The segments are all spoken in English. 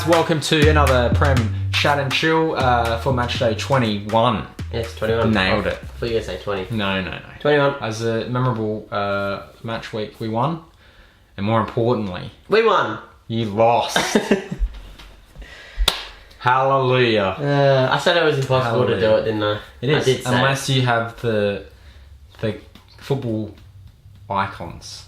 guys, welcome to another Prem Chat and Chill for match day 21. Yes, 21. Nailed it. I thought you were going to say 20. No. 21. As a memorable match week, we won. And more importantly, We won! you lost. Hallelujah. I said it was impossible to do it, didn't I? It is, I did say. unless you have the football icons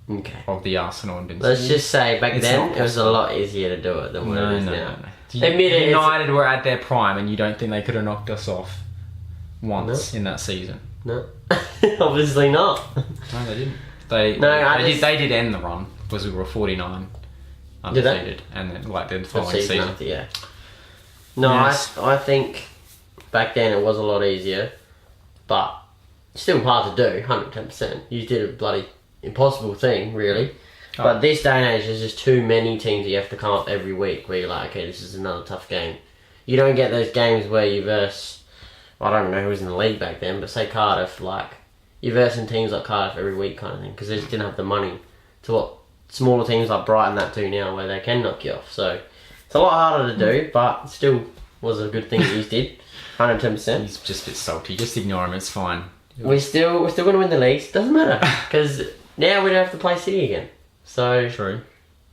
Okay. of the Arsenal and Let's just say back It's then not it was a lot easier to do it than what it is now. No. Admit it, United were at their prime, and you don't think they could have knocked us off once in that season? No. Obviously not. No, they didn't. They did end the run because we were 49 undefeated, and then the following season. After, yeah. No, yes. I think back then it was a lot easier, but still hard to do. 110%. You did a bloody impossible thing, really. Oh. But this day and age, there's just too many teams that you have to come up every week where you're like, okay, this is another tough game. You don't get those games where you verse, I don't know who was in the league back then, but say Cardiff, you're versing teams like Cardiff every week kind of thing, because they just didn't have the money to what smaller teams like Brighton that do now, where they can knock you off. So it's a lot harder to do, but still was a good thing that you did. 110%. He's just a bit salty. Just ignore him. It's fine. We're still going to win the league. Doesn't matter, because now we don't have to play City again. So true.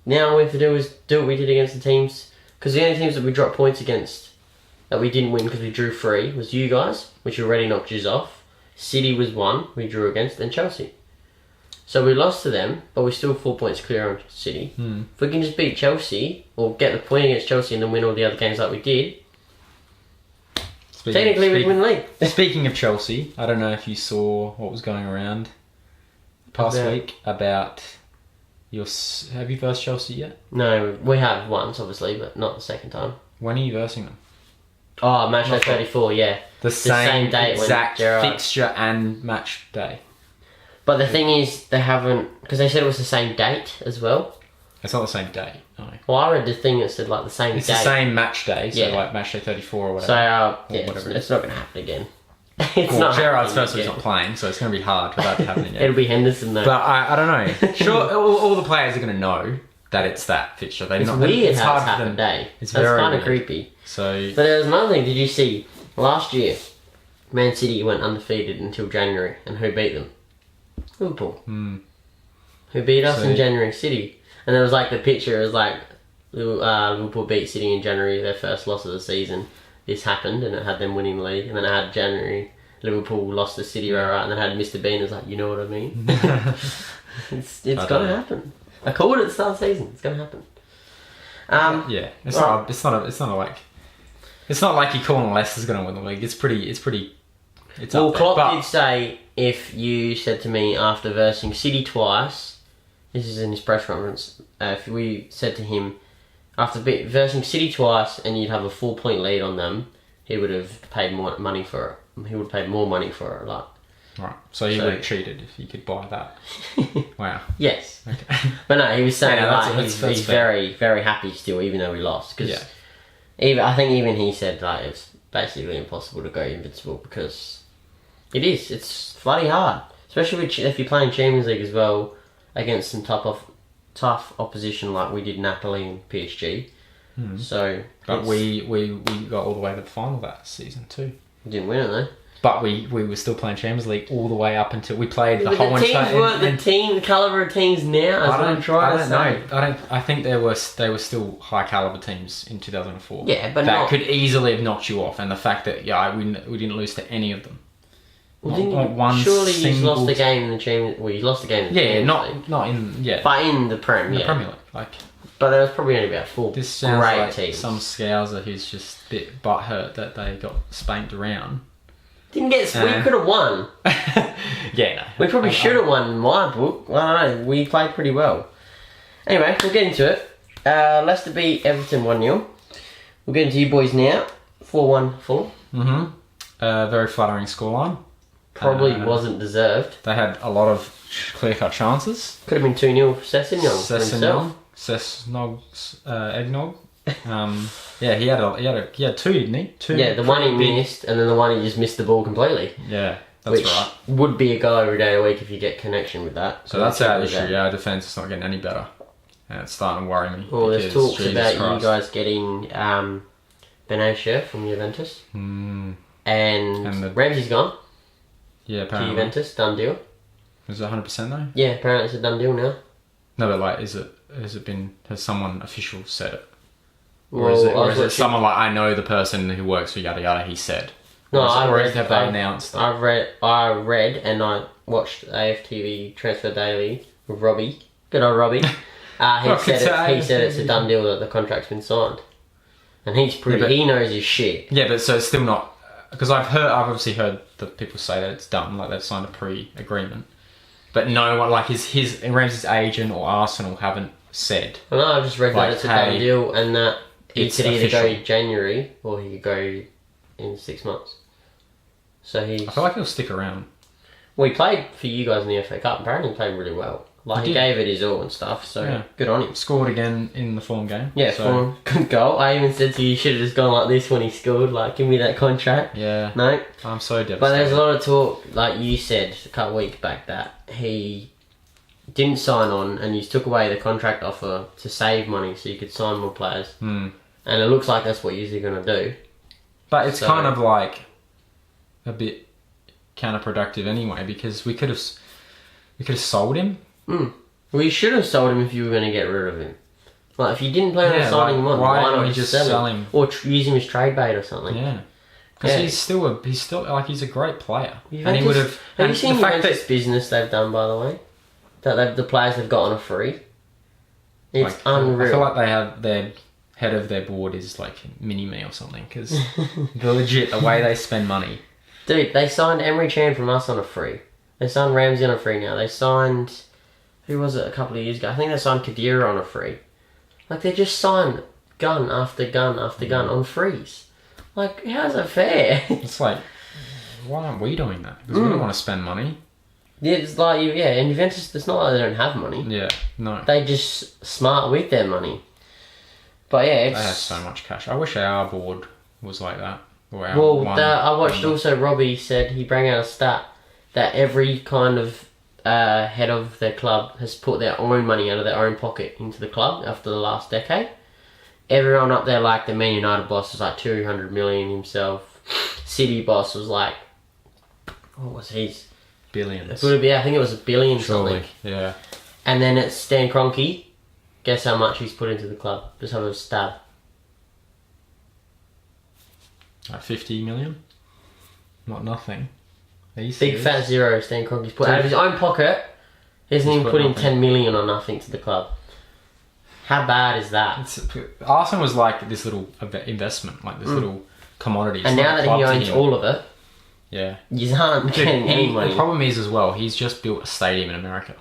Now all we have to do is do what we did against the teams, because the only teams that we dropped points against that we didn't win because we drew 3 was you guys, which already knocked you off. City was 1 we drew against, and Chelsea. So we lost to them, but we're still 4 points clear on City. If we can just beat Chelsea, or get the point against Chelsea and then win all the other games like we did, technically we'd win the league. Speaking of Chelsea, I don't know if you saw what was going around past week about have you versed Chelsea yet? No, we have once obviously, but not the second time. When are you versing them? Oh, match day 34, yeah. The same date, exact when fixture and match day. But the thing is, they haven't, because they said it was the same date as well. It's not the same day, no. Well, I read the thing that said the same it's date. It's the same match day, so yeah. match day 34 or whatever. So, it's not going to happen again. Gerrard's first week's not playing, so it's going to be hard for that to happen again. It'll be Henderson though. But I don't know. Sure, all the players are going to know that it's that fixture. It's weird it's how it's happened day. It's That's very kind of creepy. So, but there was another thing. Did you see last year? Man City went undefeated until January, and who beat them? Liverpool. Who beat us in January? City. And there was the picture. It was Liverpool beat City in January, their first loss of the season. This happened, and it had them winning the league. And then it had January, Liverpool lost to City, right? And then it had Mr. Bean. It was you know what I mean? It's gonna happen. I called it at the start of the season. It's gonna happen. It's not like you're calling Leicester's gonna win the league. It's well, Klopp did say, if you said to me after versing City twice, this is in his press conference, if we said to him, after versing City twice and you'd have a 4-point lead on them, he would have paid more money for it. He would have paid more money for it. Right, so you would have cheated if you could buy that. Wow. Yes. Okay. But no, he was saying he's very, very happy still, even though we lost. Cause I think even he said it's basically impossible to go invincible, because it's bloody hard. Especially if you're playing Champions League as well, against some tough opposition like we did Napoli and PSG. So, but we got all the way to the final that season too. We didn't win it though. But we were still playing Champions League all the way up until we played the whole entire. Teams weren't the caliber of teams now. I don't know. I think they were still high caliber teams in 2004. Yeah, but that could easily have knocked you off, and the fact that we didn't lose to any of them. Well, surely you lost the game in the Champions. Well, you lost the game in the Champions League. Not in but in the Prem, Premier League, But there was probably only about 4 this sounds great like teams. Some scouser who's just a bit butthurt that they got spanked around. Didn't get. We could have won. No. We probably should have won in my book. I don't know. We played pretty well. Anyway, we'll get into it. Leicester beat Everton 1-0. We'll get into you boys now. 4-1 full. Very flattering scoreline. Probably wasn't deserved. They had a lot of clear-cut chances. Could have been 2-0 for Sessegnon. Sesnog's eggnog. He had 2, didn't he? 2. Yeah, the one he missed, and then the one he just missed the ball completely. Yeah, that's right. Would be a goal every day of the week if you get connection with that. So that's our issue. Our defence is not getting any better. and it's starting to worry me. Well, there's because, talks Jesus about Christ. you guys getting Benatia from Juventus. And Ramsey's gone Yeah, to apparently. Juventus. Done deal. Is it 100% though? Yeah, apparently it's a done deal now. No, but like, has someone official said it? Or Well, is it someone like, I know the person who works for yada yada, he said? No, have they announced it? I read and I watched AFTV Transfer Daily with Robbie. Good old Robbie. He said it's a done deal that the contract's been signed. And he's he knows his shit. Yeah, but so it's still not, because I've obviously heard the people say that it's done, like they've signed a pre-agreement. But no one, like his Ramsey's agent or Arsenal haven't said. Well, no, I've just read that it's a done deal and that he could either go January or he could go in 6 months. So I feel like he'll stick around. Well, he played for you guys in the FA Cup. Apparently he played really well. Like, he gave it his all and stuff, so good on him. Scored again in the Fulham game. Yeah, so. Good goal. I even said to you, you should have just gone like this when he scored, like, give me that contract. Yeah. No? I'm so devastated. But there's a lot of talk, like you said a couple of weeks back, that he didn't sign on and you took away the contract offer to save money so you could sign more players. And it looks like that's what you're going to do. But it's kind of like a bit counterproductive anyway, because we could have sold him. Well, you should have sold him if you were going to get rid of him. Like, if you didn't plan on signing him on, why not just sell him? Or use him as trade bait or something. Yeah. Because he's still like, he's a great player. And he would have. Have you seen the Juventus business they've done, by the way? That the players they've got on a free. It's like, unreal. I feel like they have their head of their board is like mini me or something, because legit the way they spend money. Dude, they signed Emery Chan from us on a free. They signed Ramsey on a free now. They signed, who was it a couple of years ago? I think they signed Khedira on a free. Like, they just signed gun after gun after gun on frees. Like, how's that fair? It's like, why aren't we doing that? Because we don't want to spend money. Yeah, it's like, and Juventus, it's not like they don't have money. Yeah, no. They just smart with their money. But yeah, They have so much cash. I wish our board was like that. I watched also, Robbie said, he brought out a stat that every kind of head of their club has put their own money out of their own pocket into the club after the last decade. Everyone up there, like the Man United boss was like 200 million himself. City boss was like, what was his? Billions. I think it was $1 billion something. Yeah. And then it's Stan Kroenke. Guess how much he's put into the club? Just have a stab. Like 50 million? Not nothing. Big fat zero Stan Kroenke's put out of his own pocket. He hasn't even put in 10 million or nothing to the club. How bad is that? Arsenal was like this little investment, like this little commodity. And now that he owns all of it, yeah, you aren't getting any money. The problem is as well, he's just built a stadium in America.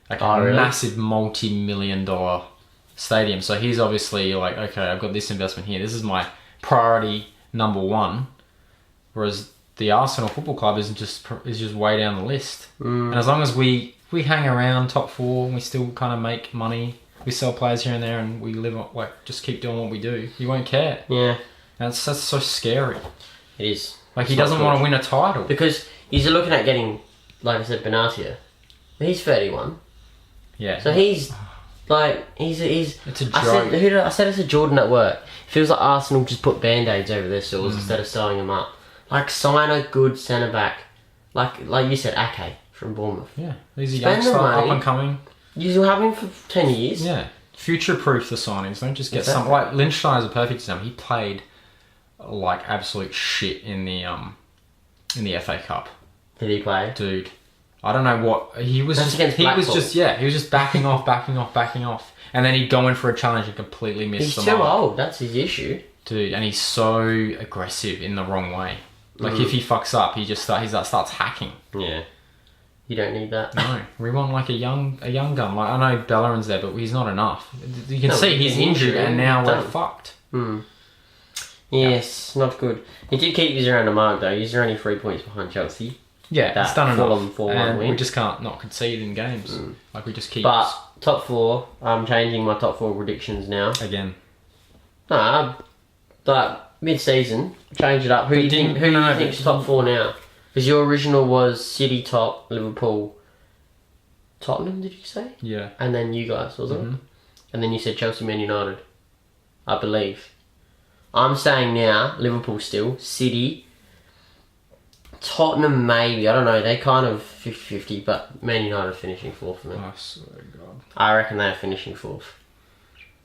Like really? Massive multi-million-dollar stadium. So he's obviously like, okay, I've got this investment here. This is my priority number one. Whereas the Arsenal Football Club is just way down the list. And as long as we hang around top four and we still kind of make money, we sell players here and there, and we live like just keep doing what we do, you won't care. Yeah, and that's so scary. It is. Like, he doesn't want to win a title because he's looking at getting, like I said, Benatia. He's 31. Yeah. So he's like he's. It's a joke. I said it to Jordan at work. It feels like Arsenal just put band-aids over their sores instead of sewing them up. Like, sign a good centre back, like you said, Ake from Bournemouth. Yeah, he's a youngster, up and coming. You'll have him for 10 years. Yeah, future-proof the signings. Don't just get some like Lindstein is a perfect example. He played like absolute shit in the FA Cup. Did he play? Dude, I don't know what he was. He was just backing off, and then he'd go in for a challenge and completely miss the mark. He's too old. That's his issue. Dude, and he's so aggressive in the wrong way. Like, if he fucks up, he starts hacking. Yeah. You don't need that. No, we want like a young gun. Like, I know Bellerin's there, but he's not enough. You can see he's injured, and now we're fucked. Yes, not good. He did keep us around the mark though. He's only 3 points behind Chelsea. Yeah, it's done enough. And we just can't not concede in games. Like, we just keep. But top four, I'm changing my top four predictions now. Again. Nah, like mid-season, change it up. Who do you think's top four now? Because your original was City top, Liverpool, Tottenham. Did you say? Yeah. And then you guys, wasn't it? and then you said Chelsea, Man United. I believe. I'm saying now Liverpool still, City, Tottenham maybe. I don't know. They kind of 50-50, but Man United finishing fourth for me. I swear to God. I reckon they're finishing fourth.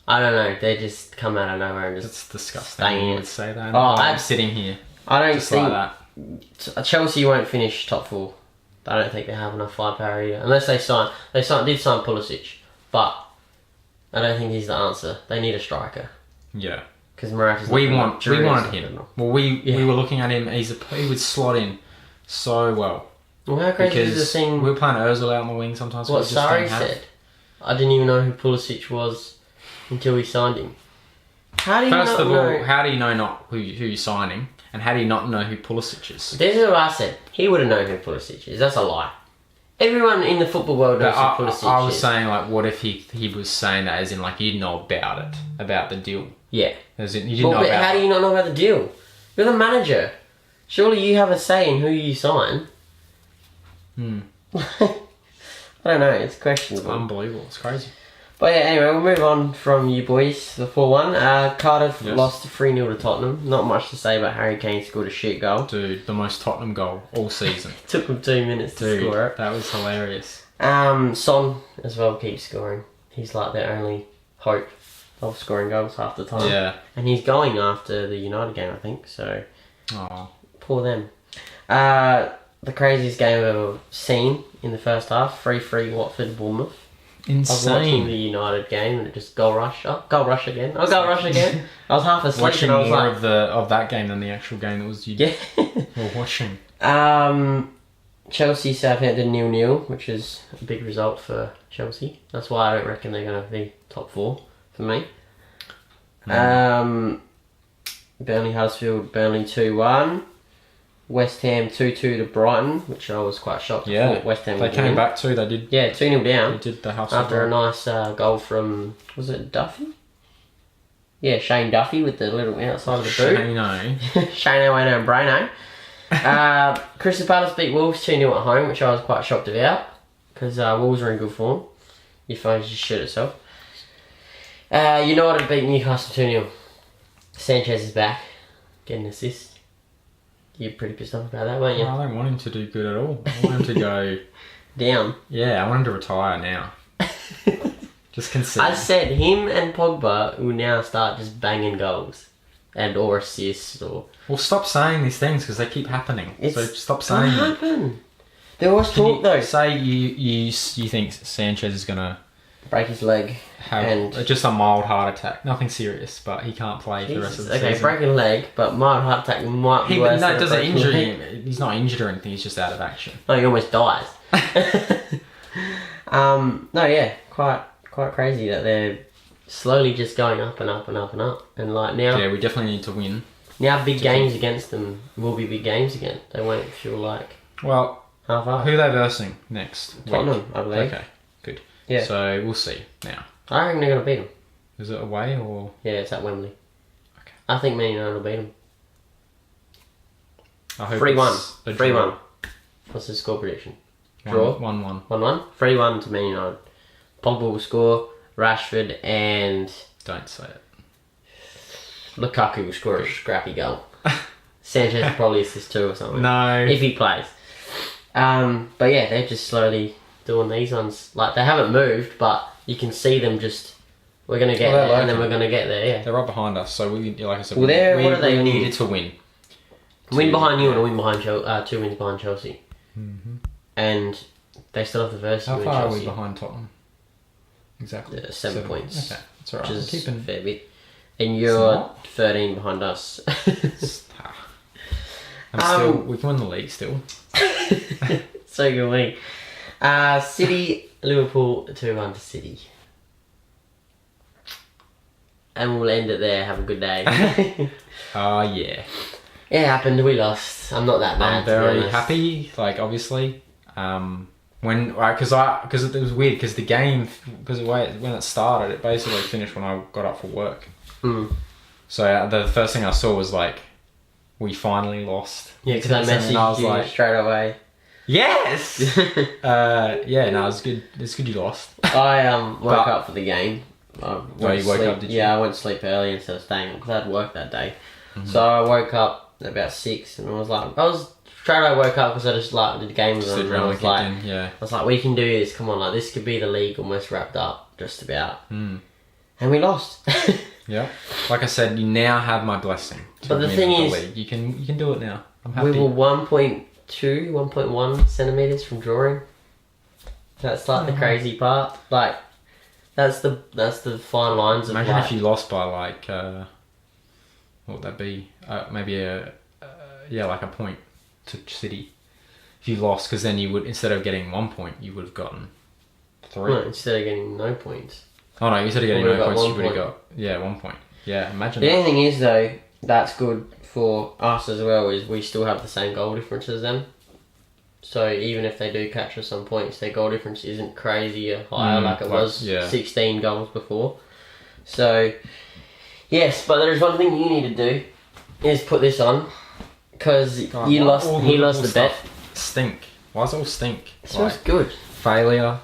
I don't know. They just come out of nowhere and just. It's disgusting. Staying You in. would say that. Oh, I'm sitting here. I don't Just think like that. Chelsea won't finish top four. I don't think they have enough firepower either. Unless they sign. They did sign Pulisic, but I don't think he's the answer. They need a striker. Yeah. Because Morata's We wanted him. Well, we were looking at him. He would slot in so well. Well, how crazy is the Because thing? we were playing Ozil out on the wing sometimes. What we just Sarri don't have- said. I didn't even know who Pulisic was until we signed him. How do you First not of all, know? how do you know not who you're signing, and how do you not know who Pulisic is? This is what I said. He would have known who Pulisic is. That's a lie. Everyone in the football world knows who Pulisic I was is. saying, like, what if he was saying that as in, like, you know about it, about the deal. Yeah. As in, you didn't know But about how do you not know about the deal? You're the manager. Surely you have a say in who you sign. I don't know. It's questionable. Unbelievable. It's crazy. But yeah, anyway, we'll move on from you boys. The 4-1. Cardiff Yes. lost 3-0 to Tottenham. Not much to say about Harry Kane scored a shit goal. Dude, the most Tottenham goal all season. Took him 2 minutes to Dude, score it. that was hilarious. Son as well keeps scoring. He's like their only hope of scoring goals half the time. Yeah. And he's going after the United game, I think. So Oh. poor them. The craziest game I've ever seen in the first half. 3-3 Watford Bournemouth. I was watching the Insane. United game and it just goal rush. Oh, goal rush again. Oh, goal rush again. I was half asleep Watching and I was more like, of that game than the actual game that was you yeah. were watching. Chelsea Southampton 0-0, which is a big result for Chelsea. That's why I don't reckon they're going to be top four for me. Burnley Huddersfield, Burnley 2-1. West Ham 2-2 to Brighton, which I was quite shocked. Yeah, I thought West Ham they would came win. back too. They did. Yeah, 2-0 down. They did the house After a nice goal from, was it Duffy? Yeah, Shane Duffy with the little outside of the boot. Shane Wayne and Brano. Crystal Palace beat Wolves 2-0 at home, which I was quite shocked about because Wolves are in good form. Your phone just shit itself. United beat Newcastle 2-0. Sanchez is back, getting an assist. You're pretty pissed off about that, weren't you? I don't want him to do good at all. I want him to go Down. Yeah, I want him to retire now. Just concede. I said him and Pogba will now start just banging goals and or assists or. Well, stop saying these things because they keep happening. So stop saying What them. happened? There was talk though. Say you think Sanchez is gonna Break his leg have and just a mild heart attack, nothing serious, but he can't play for the rest of the okay, season. breaking leg, but mild heart attack might be He worse. no, than it a doesn't broken injure leg. him. He's not injured or anything. He's just out of action. No, he almost dies. No, yeah, quite crazy that they're slowly just going up and up and up and up, and like now. Yeah, we definitely need to win. Now big games against them will be big games again. They won't feel like Well, half up. who are they versing next week? Tottenham, I believe. Okay, good. Yeah. So we'll see now. I reckon they're gonna beat them. Is it away or? Yeah, it's at Wembley. Okay. I think Man United will beat them. I hope 3-1. it's a draw. 3-1. What's the score prediction? Draw? 1-1. 1-1? 3-1 to Man United. Pogba will score, Rashford and Don't say it. Lukaku will score a scrappy goal. Sanchez will probably assist too or something. No. If he plays. But yeah, they're just slowly doing these ones. Like, they haven't moved, but you can see them just, we're going to get there and then we're going to get there, yeah. They're right behind us, so we, like I said, Well, we what are they needed to win. Win behind you and a win behind Chelsea, 2 wins behind Chelsea. Mm-hmm. And they still have the verse How with far are Chelsea. we behind Tottenham? Exactly. 7 points. Okay, that's alright. Which is Keeping. a fair bit. And you're 13 behind us. I'm still. We can win the league still. So good we. City, Liverpool, 2-1 to City. And we'll end it there. Have a good day. Oh yeah. It happened. We lost. I'm not that mad. I'm very happy. Like obviously, when because it was weird because the game because when it started, it basically finished when I got up for work. Mm. So the first thing I saw was like, we finally lost. Yeah, because I messaged And I was you like, straight away. yes. Yeah, no, it's good. It's good you lost. I woke up for the game went you woke up, did you? Yeah, I went to sleep early instead of staying because I had work that day. So I woke up at about 6 and I was straight away woke up because I just like the game was on and I was like, I was like, we can do this, come on, like this could be the league almost wrapped up, just about. And we lost. Yeah. Like I said, you now have my blessing. But the thing is, you can do it now. I'm happy. we were 1.1 centimeters from drawing. That's like the crazy part. Like, that's the fine lines of. Imagine like, if you lost by like, what would that be? Maybe like a point to City. If you lost, because then you would, instead of getting 1 point, you would have gotten 3. No, instead of getting no points. Oh no, instead of getting no points, you would have point. got 1 point. Yeah, imagine. The only thing is though, that's good for us as well. Is we still have the same goal difference as them. So even if they do catch us on points, their goal difference isn't crazy or higher like it was 16 goals before. So yes, but there's one thing you need to do is put this on because he lost the bet. Stink. Why does it all stink? It smells good. Failure.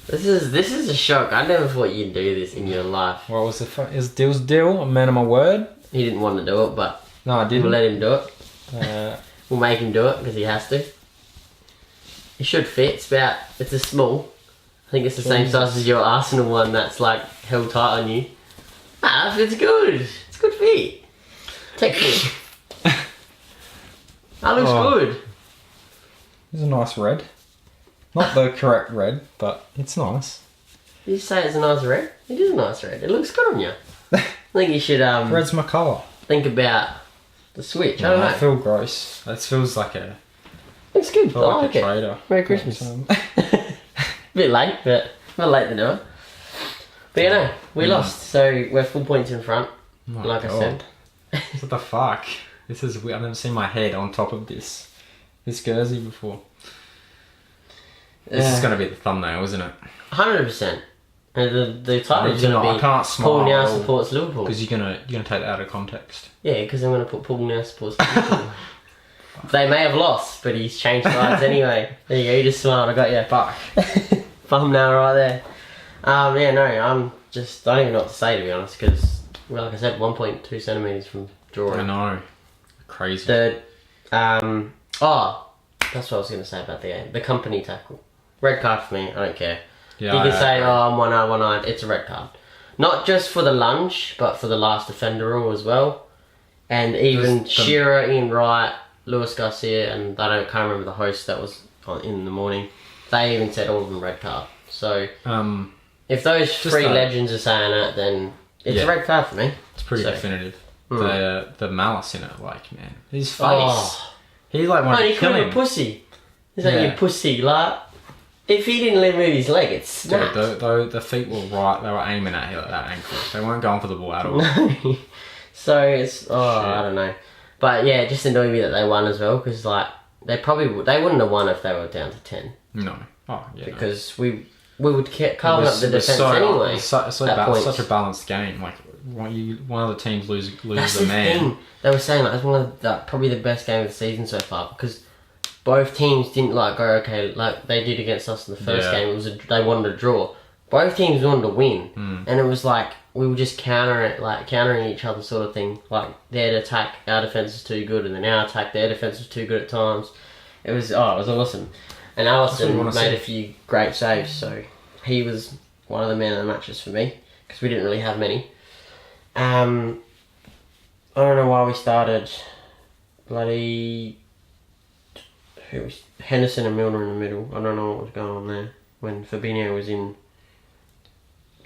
This is a shock. I never thought you'd do this in your life. What was the is Dill's deal? A man of my word. He didn't want to do it, but no, I didn't. We'll let him do it. We'll make him do it because he has to. It should fit. It's a small. I think it's the same size as your Arsenal one that's like held tight on you. Ah, it's good. It's a good fit. Technically. That looks good. It's a nice red. Not the correct red, but it's nice. Did you say it's a nice red? It is a nice red. It looks good on you. I think you should red's my colour. Think about the switch. No, I don't know. I feel gross. That feels like a. It's good. I like like a trader. Merry Christmas. Bit late, but not late to do it. But you know, we lost, so we're 4 points in front. I said. What the fuck? This is weird. I've never seen my head on top of this jersey before. This is going to be the thumbnail, isn't it? 100%. And the title is going to be I can't smile Paul now supports Liverpool. Because you're gonna take that out of context. Yeah, because I'm going to put Paul now supports Liverpool. They may have lost, but he's changed sides anyway. There you go, you just smiled, I got you. Fuck. Thumbnail right there. Yeah, no, I don't even know what to say to be honest, because, well, like I said, 1.2 centimetres from drawing. I know. Crazy. That's what I was going to say about the game. The company tackle. Red card for me, I don't care. Yeah, you can say, I'm one-eyed, it's a red card. Not just for the lunge, but for the last defender rule as well. And even Shearer, Ian Wright, Lewis Garcia, and can't remember the host that was in the morning. They even said all of them red card. So, if those three legends are saying it, then it's a red card for me. It's pretty definitive. The malice in it, like, man. His face. He like wanted to kill him. He called him a pussy. He's like, you pussy, like. If he didn't move his leg, it's snapped. Dude, the feet were right. They were aiming at him at that ankle. They weren't going for the ball at all. No. So it's I don't know, but yeah, it just annoyed me that they won as well because like they wouldn't have won if they were down to 10. No. Oh yeah. Because we would carve up the defense anyway. It's such a balanced game. Like one of the teams lose That's the man. Thing. They were saying like it's one of probably the best game of the season so far because both teams didn't like go okay like they did against us in the first game. It was they wanted to draw. Both teams wanted to win, and it was like we were just countering each other sort of thing. Like their attack, our defense is too good, and then our attack, their defense was too good at times. It was awesome. And Alisson made a few great saves, so he was one of the man of the matches for me because we didn't really have many. I don't know why we started bloody. Who was Henderson and Milner in the middle? I don't know what was going on there when Fabinho was in.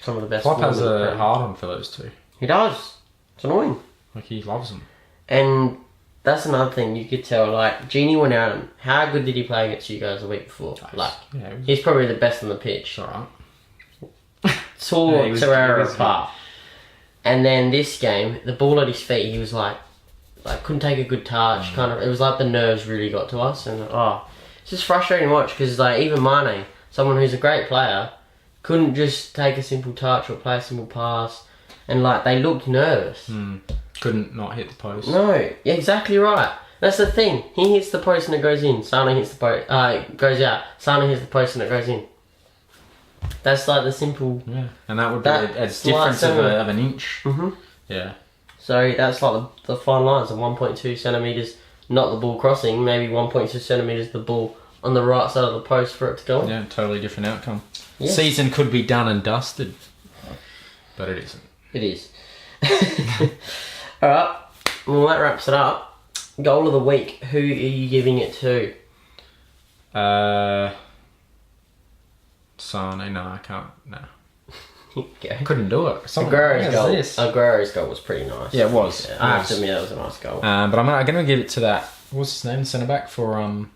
Some of the best. Klopp has a hard on for those two. He does. It's annoying. Like he loves them. And that's another thing you could tell. Like Genie Wijnaldum, how good did he play against you guys the week before? Like he's probably the best on the pitch. Alright. Tore Torreira apart. And then this game, the ball at his feet, he was like couldn't take a good touch. Kind of, it was like the nerves really got to us, and it's just frustrating to watch because like even Mane, someone who's a great player. Couldn't just take a simple touch or play a simple pass, and like they looked nervous. Couldn't not hit the post. No, yeah, exactly right. That's the thing. He hits the post and it goes in. Sane hits the post, goes out. Sane hits the post and it goes in. That's like the simple. Yeah, and that would be That a difference slight of an inch. Mm-hmm. Yeah. So that's like the fine lines of 1.2 centimeters, not the ball crossing, maybe 1.2 centimeters the ball on the right side of the post for it to go in. Yeah, totally different outcome. Yes. Season could be done and dusted, but it isn't. It is. Alright, well that wraps it up. Goal of the week, who are you giving it to? Sane, no, I can't. No, Okay. couldn't do it. Aguero's goal was pretty nice. Yeah, it was. I have to admit that was a nice goal. But I'm going to give it to that. What's his name? Centre back for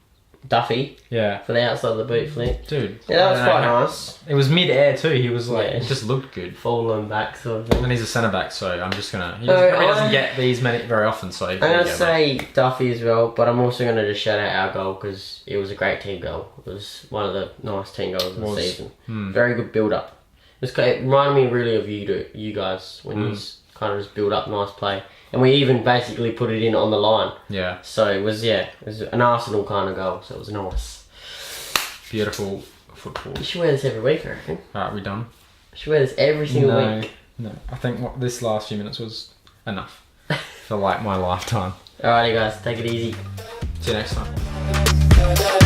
Duffy Yeah, for the outside of the boot flick. dude. Yeah, that was quite nice. It was mid-air too. He was like, Yeah. it just looked good. Falling back sort of thing. And he's a centre back, so I'm just gonna. He So probably doesn't I- get these many very often, so. I'm going to say Duffy as well, but I'm also going to just shout out our goal because it was a great team goal. It was one of the nice team goals of the season. Very good build up. It reminded me really of you guys when you kind of just build up nice play. And we even basically put it in on the line. Yeah. So it was an Arsenal kind of goal, so it was nice. Beautiful football. You should wear this every week, I reckon. Alright, we done? You should wear this every single week. No, I think this last few minutes was enough for like my lifetime. Alrighty guys, take it easy. See you next time.